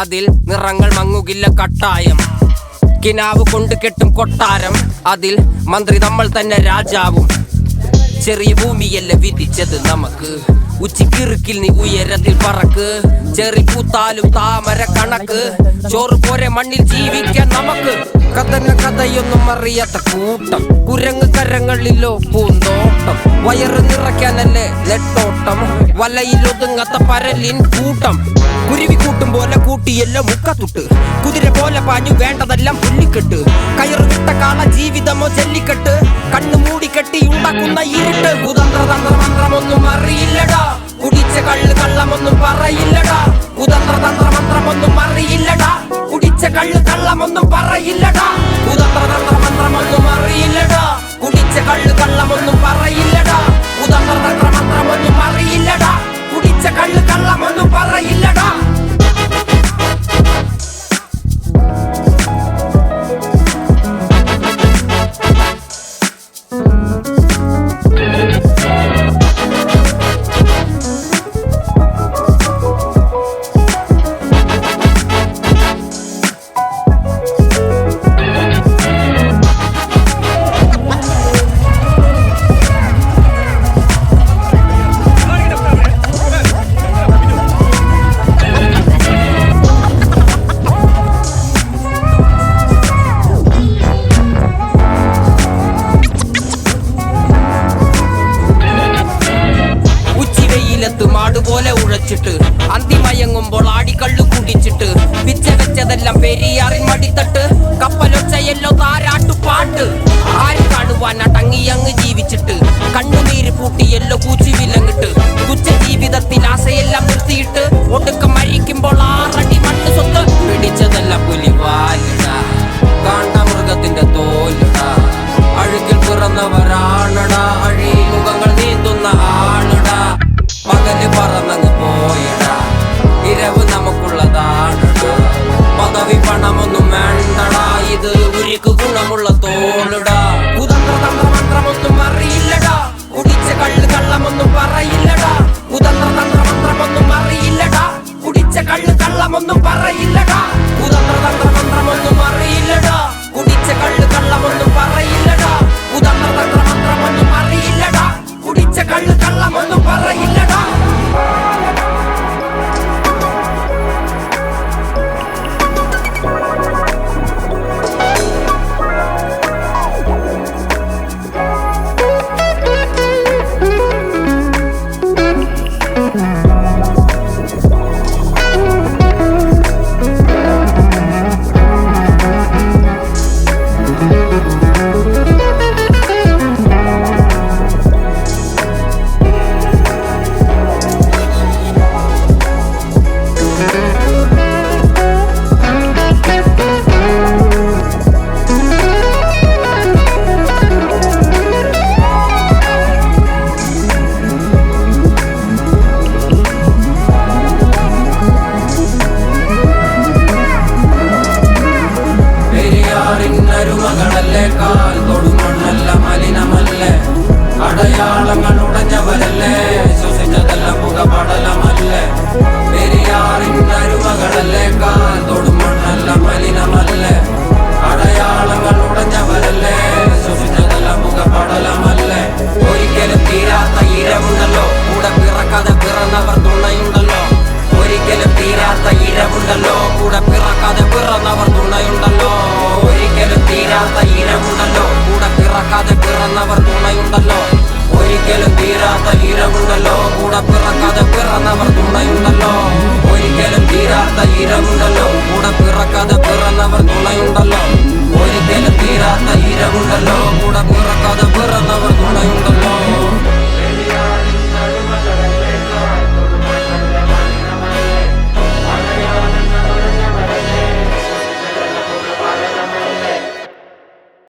അതിൽ നിറങ്ങൾ മങ്ങുകില്ല കട്ടായം. കിനാവ് കൊണ്ട് കെട്ടും കൊട്ടാരം, അതിൽ മന്ത്രി നമ്മൾ തന്നെ രാജാവും. ചെറിയ ഭൂമിയല്ല വിധിച്ചത് നമുക്ക്, ഉച്ചിക്കിറുക്കിൽ നീ ഉയരത്തിൽ പറക്ക്. ചെറി പൂത്താലും താമര കണക്ക്, ചോറ് പോരെ മണ്ണിൽ ജീവിക്കാൻ നമുക്ക്. കഥന കഥയൊന്നും അറിയാത്ത കൂട്ടം, കുരങ്ങ് കരങ്ങളിലോ പൂന്തോട്ടം. വയറ് നിറയ്ക്കാനല്ലേ നെട്ടോട്ടം, വലയിലൊതുങ്ങാത്ത പരലിൻ കൂട്ടം. കുരുവി കൂട്ടും പോലെ കൂട്ടിയല്ലോ മുക്കത്തുട്ട്, കുതിര പോലെ പാഞ്ഞു വേണ്ടതെല്ലാം പുല്ലിക്കെട്ട്. കയറുവിട്ട കാള ജീവിതമോ ജല്ലിക്കെട്ട്, കണ്ണു മൂടിക്കെട്ടി ഉണ്ടാക്കുന്ന ഇരുട്ട്. കുതന്ത്ര തന്ത്ര മന്ത്രമൊന്നും അറിയില്ലടാ, കുടിച്ച കള്ള് കള്ളമൊന്നും പറയില്ലടാ. കുതന്ത്ര തന്ത്ര മന്ത്രമൊന്നും അറിയില്ലടാ, കുടിച്ച കള്ള് കള്ളമൊന്നും പറയില്ലടാ. കുതന്ത്ര തന്ത്ര മന്ത്രമൊന്നും അറിയില്ലടാ, കുടിച്ച കള്ള് കള്ളമൊന്നും പറയില്ലടാ. കുതന്ത്ര തന്ത്ര മന്ത്രമൊന്നും അറിയില്ലടാ, കുടിച്ച കള്ള് കള്ളമൊന്നും പറയില്ലടാ. പോലെ ഉഴച്ചിട്ട് അന്തിമയങ്ങുമ്പോൾ ആടിക്കള്ളു കുടിച്ചിട്ട് പിച്ച വെച്ചതെല്ലാം പെരിയാറിൻ മടിത്തട്ട്. കപ്പലൊച്ചയല്ലോ താരാട്ടുപാട്ട്, ആര് കാണുവാൻ അടങ്ങിയങ്ങ് ജീവിച്ചിട്ട്. കണ്ണുനീര് പൂട്ടിയല്ലോ കൂച്ചി വിലങ്ങിട്ട്, തുച്ഛ ജീവിതത്തിൽ ആശയെല്ലാം നിർത്തിയിട്ട്. ഒടുക്കം മരിക്കുമ്പോൾ 6 അടി മണ്ണ് സ്വത്ത്. പിടിച്ചതെല്ലാം പുലിവാലിട, കാണ്ടാമൃഗത്തിന്റെ തോലിട. അഴുകിൽ പിറന്നവരാണടാ, അഴിമുഖങ്ങൾ നീന്തുന്ന ആളുടാ. പകല് പറന്നങ്ങ് പോയിടാ, ഇരവ് നമുക്കുള്ളതാണടാ. പദവി പണമൊന്നും വേണ്ടടാ, ഇത് ഉരുക്ക് ഗുണമുള്ള തോളിടാ. കുതന്ത്ര തന്ത്ര മന്ത്രമൊന്നും അറിയില്ലടാ, കുടിച്ച കള്ള് കള്ളമൊന്നും പറയില്ലടാ. കുതന്ത്ര തന്ത്ര മന്ത്രമൊന്നും അറിയില്ലടാ, കുടിച്ച കള്ള് കള്ളമൊന്നും പറയില്ലടാ. കുതന്ത്ര തന്ത്ര മന്ത്രമൊന്നും അറിയില്ലടാ, കുടിച്ച കള്ള് കള്ളമൊന്നും പറയില്ലടാ. കുതന്ത്ര തന്ത്ര മന്ത്രമൊന്നും അറിയില്ലടാ, കുടിച്ച കള്ള് കള്ളമൊന്നും പറയില്ലടാ. കാൽ തൊടുമണ്ണല്ല മലിനമല്ലേ, അടയാളങ്ങൾ ഉടഞ്ഞവരല്ലേ, ശ്വസിച്ചതെല്ലാം പുകപടലമല്ലേ. പെരിയാറിനരുമകളല്ലേ, കാൽ തൊടുമണ്ണല്ല മലിനമല്ലേ, അടയാളങ്ങൾ ഉടഞ്ഞവരല്ലേ, ശ്വസിച്ചതെല്ലാം പുകപടലമല്ലേ. ഒരിക്കലും തീരാത്ത ഇരവുണ്ടല്ലോ, കൂടെ പിറക്കാതെ പിറന്നവർ തുണയുണ്ടല്ലോ. ഒരിക്കലും തീരാത്ത ഇരവുണ്ടല്ലോ, കൂടെ പിറക്കാതെ പിറന്നവർ തുണയുണ്ടല്ലോ. ഒരിക്കലും തീരാത്ത ഇരവുണ്ടല്ലോ, കൂടെ പിറക്കാതെ പിറന്നവർ തുണയുണ്ടല്ലോ. ഒരിക്കലും തീരാത്ത ഇരവുണ്ടല്ലോ, കൂടെ പിറക്കാതെ പിറന്നവർ തുണയുണ്ടല്ലോ. ഒരിക്കലും തീരാത്ത ഇരവുണ്ടല്ലോ, കൂടെ പിറക്കാതെ പിറന്നവർ തുണയുണ്ടല്ലോ. ഒരിക്കലും തീരാത്ത ഇരവുണ്ടല്ലോ.